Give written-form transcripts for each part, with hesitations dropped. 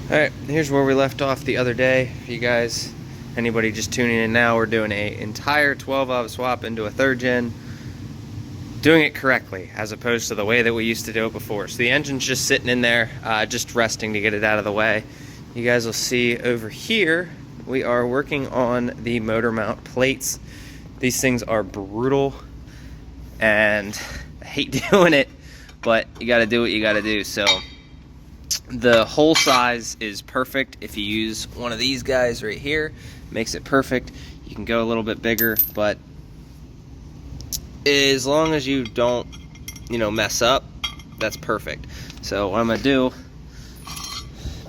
Alright, here's where we left off the other day. If you guys, anybody just tuning in now, we're doing an entire 12-valve swap into a third gen, doing it correctly as opposed to the way that we used to do it before. So the engine's just sitting in there, just resting to get it out of the way. You guys will see over here, we are working on the motor mount plates. These things are brutal, and I hate doing it, but you gotta do what you gotta do. So the hole size is perfect. If you use one of these guys right here, makes it perfect. You can go a little bit bigger, but as long as you don't, mess up, that's perfect. So what I'm gonna do,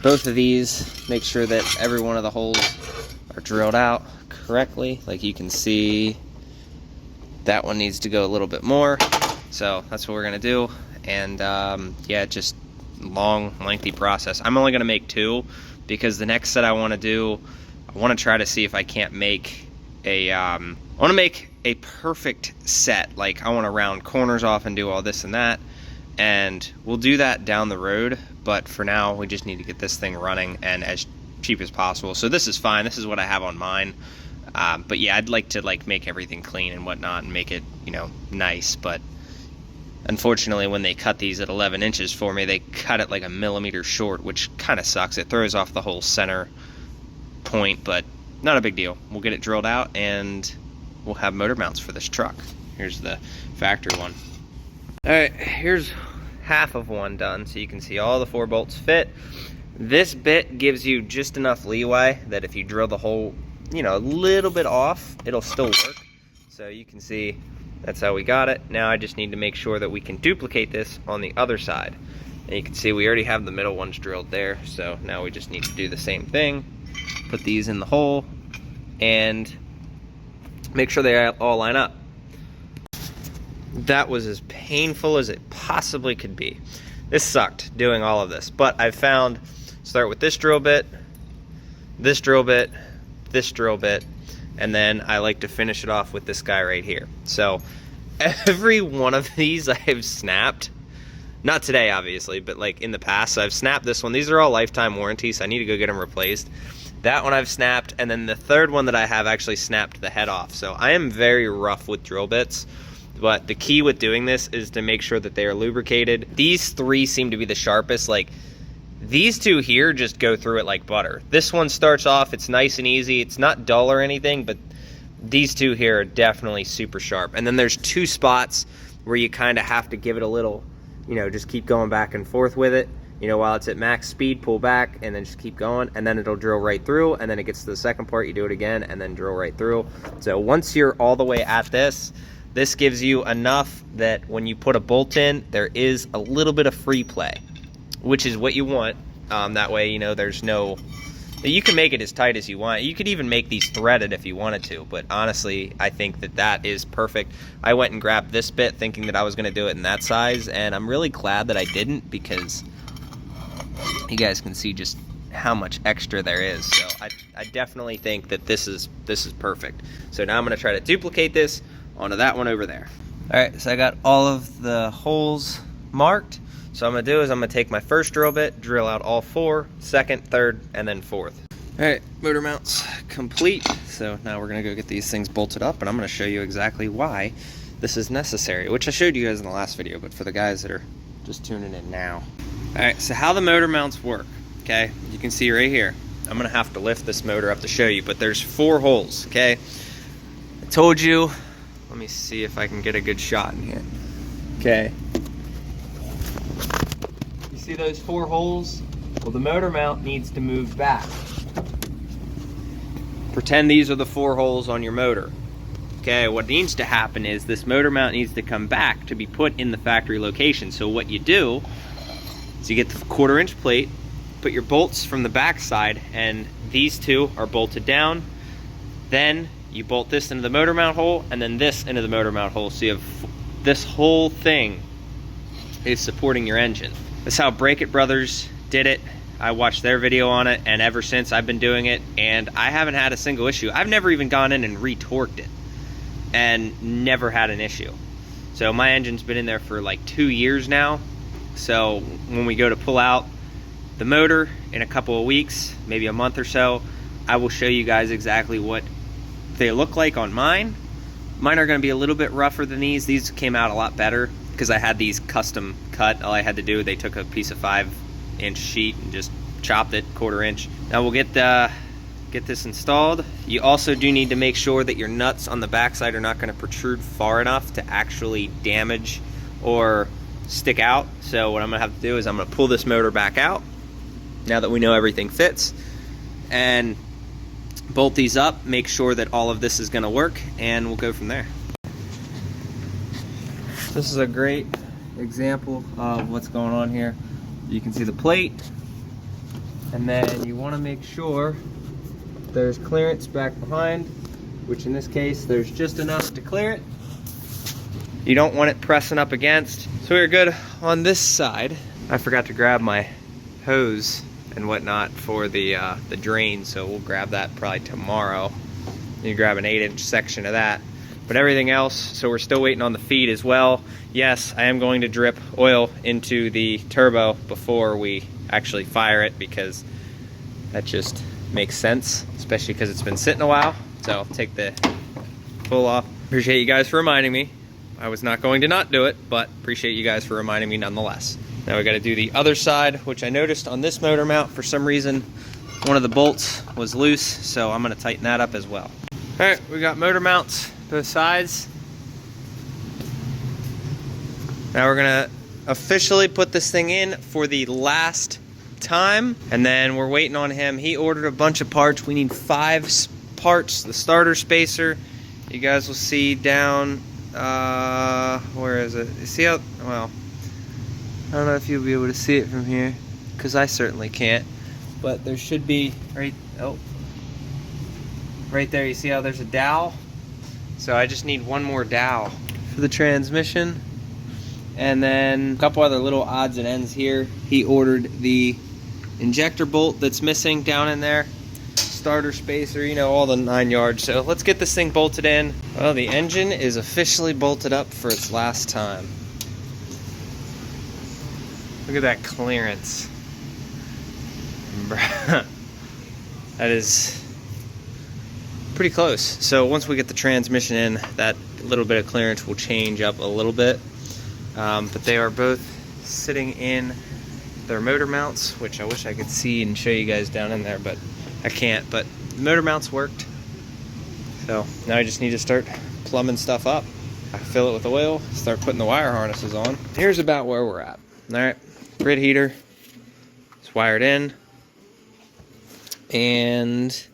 both of these, make sure that every one of the holes are drilled out correctly. Like you can see, that one needs to go a little bit more. So that's what we're gonna do. And yeah, just long, lengthy process. I'm only gonna make two because the next set I want to do, I want to try to see if I can't make a I want to make a perfect set. Like I want to round corners off and do all this and that, and we'll do that down the road. But for now, we just need to get this thing running and as cheap as possible. So this is fine. This is what I have on mine. But yeah, I'd like to make everything clean and whatnot and make it nice. But unfortunately, when they cut these at 11 inches for me, they cut it like a millimeter short, which kind of sucks. It throws off the whole center point, but not a big deal. We'll get it drilled out and we'll have motor mounts for this truck. Here's the factory one. All right, here's half of one done, so you can see all the 4 bolts fit. This bit gives you just enough leeway that if you drill the hole, a little bit off, it'll still work. So you can see that's how we got it. Now I just need to make sure that we can duplicate this on the other side. And you can see we already have the middle ones drilled there, so now we just need to do the same thing. Put these in the hole and make sure they all line up. That was as painful as it possibly could be. This sucked doing all of this, but I've found, start with this drill bit, this drill bit, this drill bit, and then I like to finish it off with this guy right here. So every one of these I have snapped. Not today, obviously, but like in the past. So I've snapped this one. These are all lifetime warranties, so I need to go get them replaced. That one I've snapped, and then the third one that I have actually snapped the head off. So I am very rough with drill bits, but the key with doing this is to make sure that they are lubricated. These 3 seem to be the sharpest. Like these 2 here just go through it like butter. This one starts off, it's nice and easy. It's not dull or anything, but these 2 here are definitely super sharp. And then there's 2 spots where you kind of have to give it a little, just keep going back and forth with it. While it's at max speed, pull back and then just keep going, and then it'll drill right through, and then it gets to the second part, you do it again, and then drill right through. So once you're all the way at this, this gives you enough that when you put a bolt in, there is a little bit of free play, which is what you want. That way, there's no... You can make it as tight as you want. You could even make these threaded if you wanted to, but honestly, I think that that is perfect. I went and grabbed this bit thinking that I was going to do it in that size, and I'm really glad that I didn't, because you guys can see just how much extra there is. So I definitely think that this is perfect. So now I'm going to try to duplicate this onto that one over there. All right, so I got all of the holes marked. So what I'm going to do is I'm going to take my first drill bit, drill out all 4, second, third, and then fourth. All right, motor mounts complete. So now we're going to go get these things bolted up, and I'm going to show you exactly why this is necessary, which I showed you guys in the last video, but for the guys that are just tuning in now. All right, so how the motor mounts work, okay? You can see right here. I'm going to have to lift this motor up to show you, but there's 4 holes, okay? I told you, let me see if I can get a good shot in here. Okay. You see those 4 holes? Well, the motor mount needs to move back. Pretend these are the 4 holes on your motor. Okay, what needs to happen is this motor mount needs to come back to be put in the factory location. So what you do is you get the 1/4 inch plate, put your bolts from the back side, and these 2 are bolted down. Then you bolt this into the motor mount hole, and then this into the motor mount hole. So you have this whole thing is supporting your engine. That's how Break It Brothers did it. I watched their video on it, and ever since I've been doing it, and I haven't had a single issue. I've never even gone in and retorqued it, and never had an issue. So my engine's been in there for like 2 years now. So when we go to pull out, the motor in a couple of weeks, maybe a month or so. I will show you guys exactly what they look like on mine. Mine are going to be a little bit rougher than these. These came out a lot better because I had these custom cut. All I had to do, they took a piece of 5-inch sheet and just chopped it 1/4 inch. Now we'll get this installed. You also do need to make sure that your nuts on the backside are not going to protrude far enough to actually damage or stick out. So what I'm going to have to do is I'm going to pull this motor back out now that we know everything fits, and bolt these up, make sure that all of this is going to work, and we'll go from there. This is a great example of what's going on here. You can see the plate, and then you want to make sure there's clearance back behind, which in this case there's just enough to clear it. You don't want it pressing up against. So we're good on this side. I forgot to grab my hose and whatnot for the drain, so we'll grab that probably tomorrow. You grab an 8-inch section of that. But everything else, so we're still waiting on the feed as well. Yes, I am going to drip oil into the turbo before we actually fire it, because that just makes sense, especially because it's been sitting a while. So I'll take the full off. Appreciate you guys for reminding me. I was not going to not do it, but appreciate you guys for reminding me nonetheless. Now we got to do the other side, which I noticed on this motor mount for some reason one of the bolts was loose, so I'm going to tighten that up as well. All right, we got motor mounts both sides. Now we're going to officially put this thing in for the last time, and then we're waiting on him. He ordered a bunch of parts. We need 5 parts. The starter spacer, you guys will see down, where is it? You see how, well, I don't know if you'll be able to see it from here, because I certainly can't, but there should be right there. You see how there's a dowel? So I just need one more dowel for the transmission, and then a couple other little odds and ends here. He ordered the injector bolt that's missing down in there, starter spacer, you know, all the 9 yards. So let's get this thing bolted in. Well, the engine is officially bolted up for its last time. Look at that clearance. That is pretty close. So once we get the transmission in, that little bit of clearance will change up a little bit. But they are both sitting in their motor mounts, which I wish I could see and show you guys down in there, but I can't. But the motor mounts worked. So now I just need to start plumbing stuff up. I fill it with oil, start putting the wire harnesses on. Here's about where we're at. All right, grid heater, it's wired in, and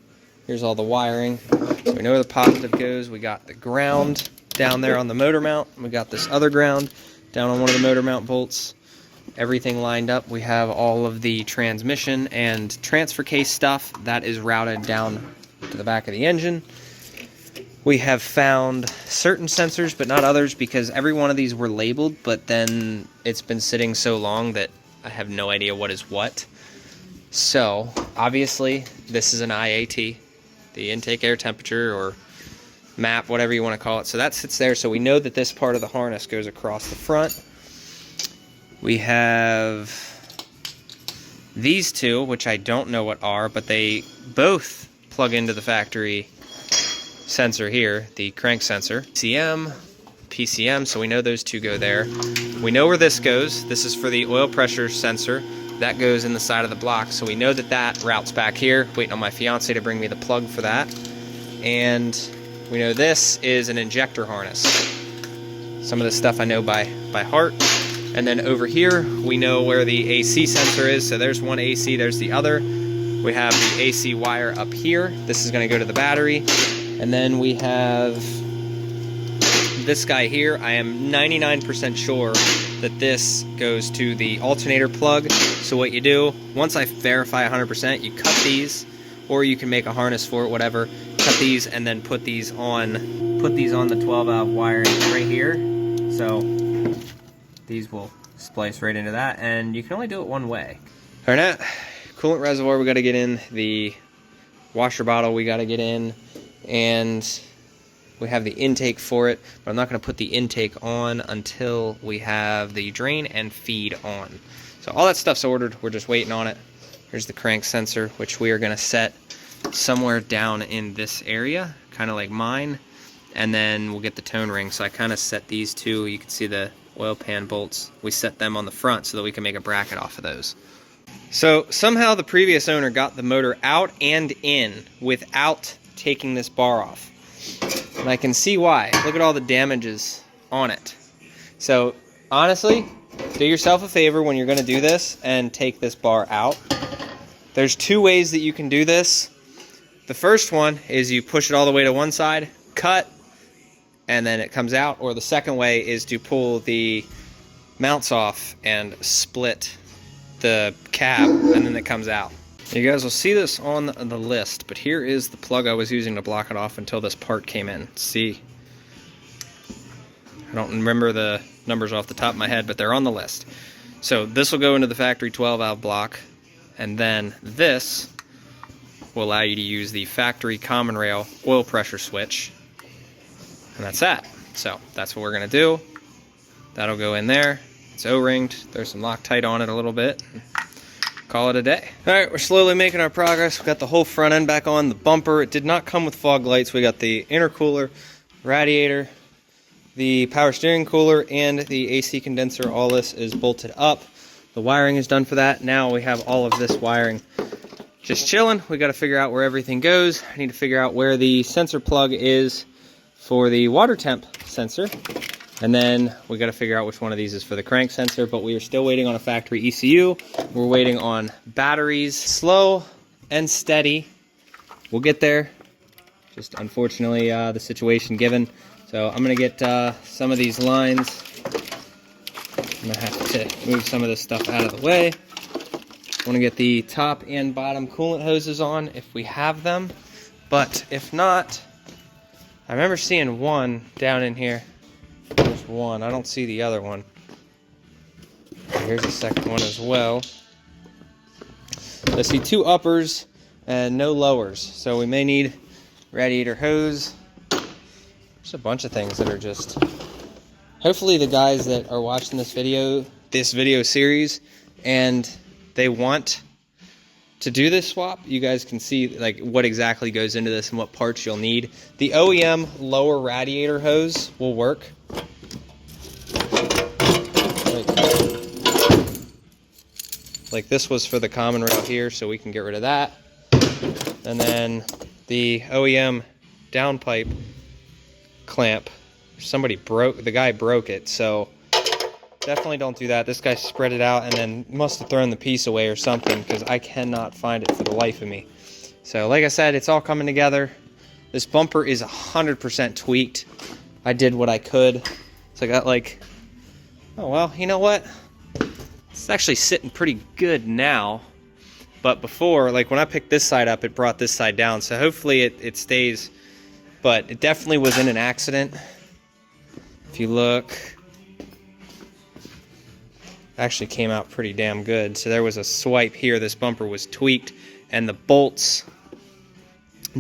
here's all the wiring. So we know where the positive goes. We got the ground down there on the motor mount. We got this other ground down on one of the motor mount bolts. Everything lined up. We have all of the transmission and transfer case stuff that is routed down to the back of the engine. We have found certain sensors, but not others, because every one of these were labeled, but then it's been sitting so long that I have no idea what is what. So obviously this is an IAT, the intake air temperature or map, whatever you want to call it. So that sits there, so we know that this part of the harness goes across the front. We have these two, which I don't know what are, but they both plug into the factory sensor here, the crank sensor. PCM, so we know those two go there. We know where this goes. This is for the oil pressure sensor. That goes in the side of the block, so we know that that routes back here. Waiting on my fiance to bring me the plug for that. And we know this is an injector harness. Some of this stuff I know by heart. And then over here, we know where the AC sensor is. So there's one AC, there's the other. We have the AC wire up here. This is going to go to the battery. And then we have this guy here. I am 99% sure that this goes to the alternator plug. So what you do, once I verify 100%, you cut these, or you can make a harness for it, whatever. Cut these and then put these on the 12 valve wiring right here. So these will splice right into that, and you can only do it one way. All right, coolant reservoir we got to get in, the washer bottle we got to get in, and we have the intake for it, but I'm not going to put the intake on until we have the drain and feed on. So all that stuff's ordered, we're just waiting on it. Here's the crank sensor, which we are going to set somewhere down in this area, kind of like mine. And then we'll get the tone ring. So I kind of set these two. You can see the oil pan bolts. We set them on the front so that we can make a bracket off of those. So somehow the previous owner got the motor out and in without taking this bar off. And I can see why. Look at all the damages on it. So honestly, do yourself a favor when you're going to do this and take this bar out. There's two ways that you can do this. The first one is you push it all the way to one side, cut, and then it comes out. Or the second way is to pull the mounts off and split the cab, and then it comes out. You guys will see this on the list, but here is the plug I was using to block it off until this part came in. See, I don't remember the numbers off the top of my head, but they're on the list. So this will go into the factory 12 valve block, and then this will allow you to use the factory common rail oil pressure switch, and that's that. So that's what we're gonna do. That'll go in there. It's O-ringed. There's some Loctite on it a little bit. Call it a day. All right, we're slowly making our progress. We got the whole front end back on. The bumper, it did not come with fog lights. We got the intercooler, radiator, the power steering cooler, and the AC condenser. All this is bolted up. The wiring is done for that. Now we have all of this wiring just chilling. We got to figure out where everything goes. I need to figure out where the sensor plug is for the water temp sensor. And then we got to figure out which one of these is for the crank sensor, but we are still waiting on a factory ECU. We're waiting on batteries. Slow and steady. We'll get there. Just unfortunately the situation given. So I'm going to get some of these lines. I'm going to have to move some of this stuff out of the way. I want to get the top and bottom coolant hoses on if we have them. But if not, I remember seeing one down in here. There's one. I don't see the other one. Here's the second one as well. I see two uppers and no lowers. So we may need radiator hose. There's a bunch of things that are just... Hopefully the guys that are watching this video series, and they want to do this swap, you guys can see like what exactly goes into this and what parts you'll need. The OEM lower radiator hose will work. Like this was for the common rail here, so we can get rid of that. And then the OEM downpipe clamp, the guy broke it, so definitely don't do that. This guy spread it out and then must have thrown the piece away or something, because I cannot find it for the life of me. So like I said, it's all coming together. This bumper is 100% tweaked. I did what I could. So I got like, oh well, you know what? It's actually sitting pretty good now. But before, like when I picked this side up, it brought this side down. So hopefully it stays, but it definitely was in an accident. If you look, it actually came out pretty damn good. So there was a swipe here. This bumper was tweaked, and the bolts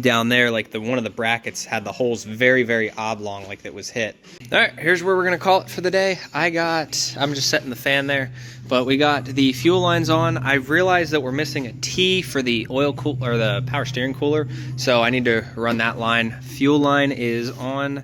down there, like one of the brackets had the holes very, very oblong, like that was hit. All right, here's where we're gonna call it for the day. I'm just setting the fan there, but we got the fuel lines on. I realized that we're missing a T for the oil cooler, or the power steering cooler, so I need to run that line. Fuel line is on.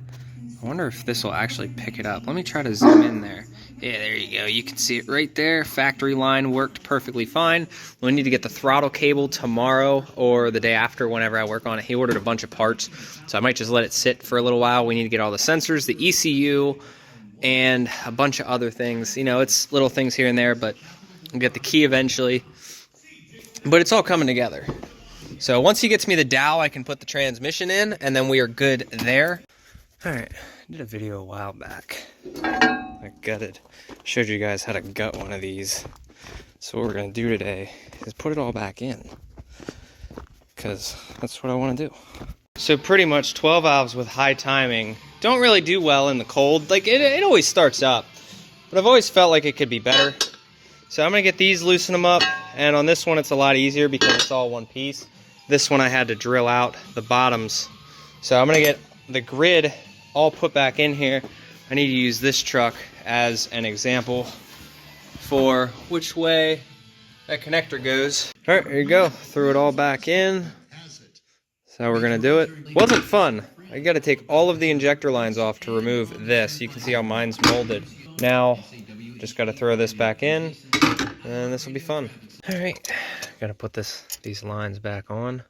I wonder if this will actually pick it up. Let me try to zoom in there. Yeah, there you go. You can see it right there. Factory line worked perfectly fine. We need to get the throttle cable tomorrow or the day after, whenever I work on it. He ordered a bunch of parts, so I might just let it sit for a little while. We need to get all the sensors, the ECU, and a bunch of other things. You know, it's little things here and there, but we'll get the key eventually. But it's all coming together. So once he gets me the dowel, I can put the transmission in, and then we are good there. All right, I did a video a while back. I showed you guys how to gut one of these. So what we're gonna do today is put it all back in, because that's what I want to do. So pretty much 12 valves with high timing don't really do well in the cold. Like it always starts up, but I've always felt like it could be better. So I'm gonna get these, loosen them up, and on this one it's a lot easier because it's all one piece. This one I had to drill out the bottoms. So I'm gonna get the grid all put back in here. I need to use this truck as an example for which way that connector goes. Alright, there you go. Threw it all back in. That's how we're going to do it. Wasn't fun. I got to take all of the injector lines off to remove this. You can see how mine's molded. Now, just got to throw this back in, and this will be fun. Alright, got to put these lines back on.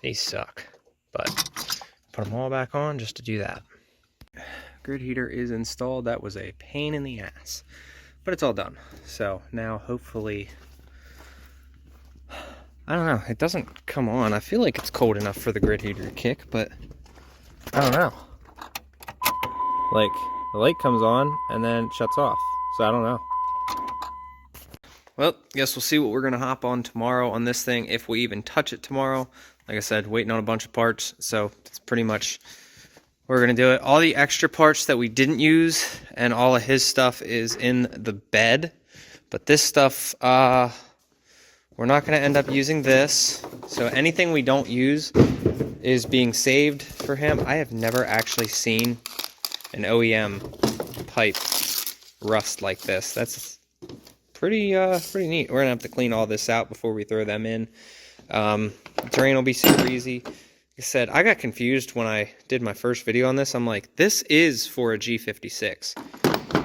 These suck, but put them all back on just to do that. Grid heater is installed. That was a pain in the ass, but it's all done. So now hopefully, I don't know, it doesn't come on. I feel like it's cold enough for the grid heater to kick, but I don't know. Like, the light comes on and then shuts off, so I don't know. Well, guess we'll see what we're going to hop on tomorrow on this thing, if we even touch it tomorrow. Like I said, waiting on a bunch of parts, so that's pretty much we're going to do it. All the extra parts that we didn't use and all of his stuff is in the bed. But this stuff, we're not going to end up using this. So anything we don't use is being saved for him. I have never actually seen an OEM pipe rust like this. That's pretty neat. We're going to have to clean all this out before we throw them in. Terrain will be super easy. Like I said, I got confused when I did my first video on this. I'm like, this is for a G56.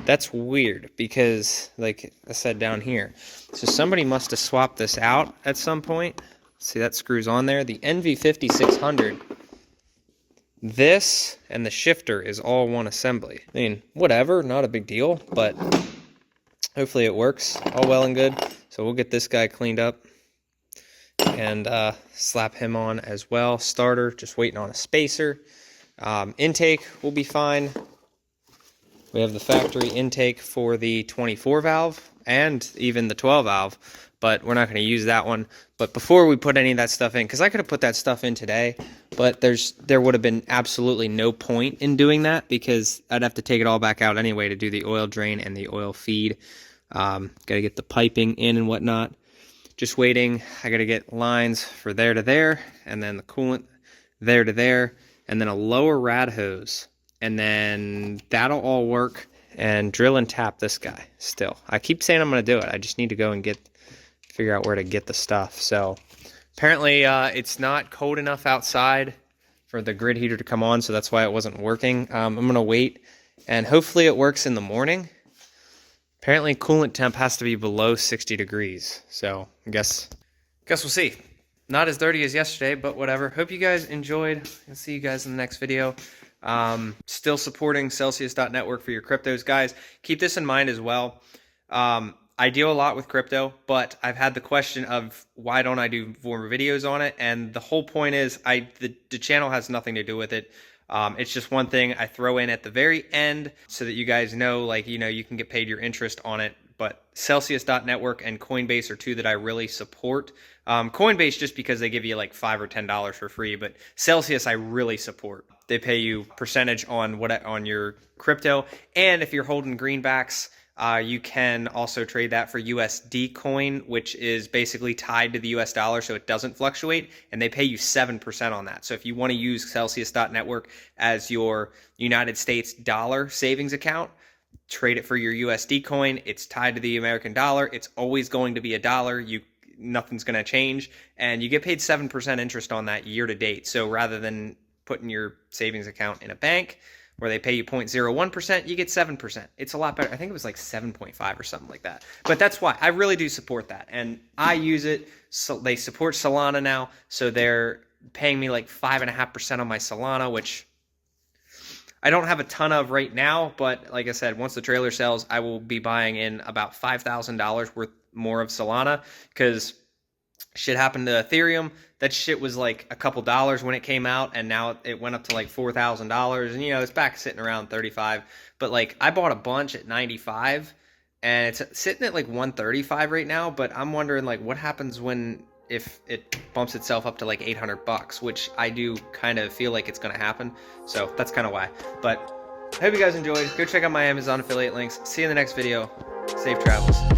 That's weird because, like I said down here, so somebody must have swapped this out at some point. See, that screws on there. The NV5600, this and the shifter is all one assembly. I mean, whatever, not a big deal, but hopefully it works all well and good. So we'll get this guy cleaned up and slap him on as well. Starter, just waiting on a spacer. Intake will be fine. We have the factory intake for the 24 valve and even the 12 valve, but we're not going to use that one. But before we put any of that stuff in, because I could have put that stuff in today, but there would have been absolutely no point in doing that because I'd have to take it all back out anyway to do the oil drain and the oil feed. Got to get the piping in and whatnot. Just waiting. I got to get lines for there to there, and then the coolant there to there, and then a lower rad hose, and then that'll all work. And drill and tap this guy still. I keep saying I'm going to do it. I just need to go and figure out where to get the stuff. So apparently it's not cold enough outside for the grid heater to come on, so that's why it wasn't working. I'm going to wait, and hopefully it works in the morning. Apparently coolant temp has to be below 60 degrees, so I guess we'll see. Not as dirty as yesterday, but whatever. Hope you guys enjoyed. I'll see you guys in the next video. Still supporting Celsius.network for your cryptos. Guys, keep this in mind as well. I deal a lot with crypto, but I've had the question of why don't I do more videos on it, and the whole point is the channel has nothing to do with it. It's just one thing I throw in at the very end so that you guys know, like, you know, you can get paid your interest on it. But Celsius.network and Coinbase are two that I really support. Coinbase just because they give you like $5 or $10 for free, but Celsius I really support. They pay you percentage on your crypto, and if you're holding greenbacks, you can also trade that for USD coin, which is basically tied to the US dollar, so it doesn't fluctuate, and they pay you 7% on that. So if you want to use Celsius.network as your United States dollar savings account, trade it for your USD coin. It's tied to the American dollar. It's always going to be a dollar. Nothing's going to change, and you get paid 7% interest on that year to date. So rather than putting your savings account in a bank where they pay you 0.01%, you get 7%. It's a lot better. I think it was like 7.5 or something like that. But that's why I really do support that, and I use it. So they support Solana now, so they're paying me like 5.5% on my Solana, which I don't have a ton of right now, but like I said, once the trailer sells, I will be buying in about $5,000 worth more of Solana, because shit happened to Ethereum. That shit was like a couple dollars when it came out, and now it went up to like $4,000, and you know, it's back sitting around 35. But like, I bought a bunch at 95, and it's sitting at like 135 right now. But I'm wondering like what happens if it bumps itself up to like $800, which I do kind of feel like it's going to happen. So that's kind of why. But I hope you guys enjoyed. Go check out my Amazon affiliate links. See you in the next video. Safe travels.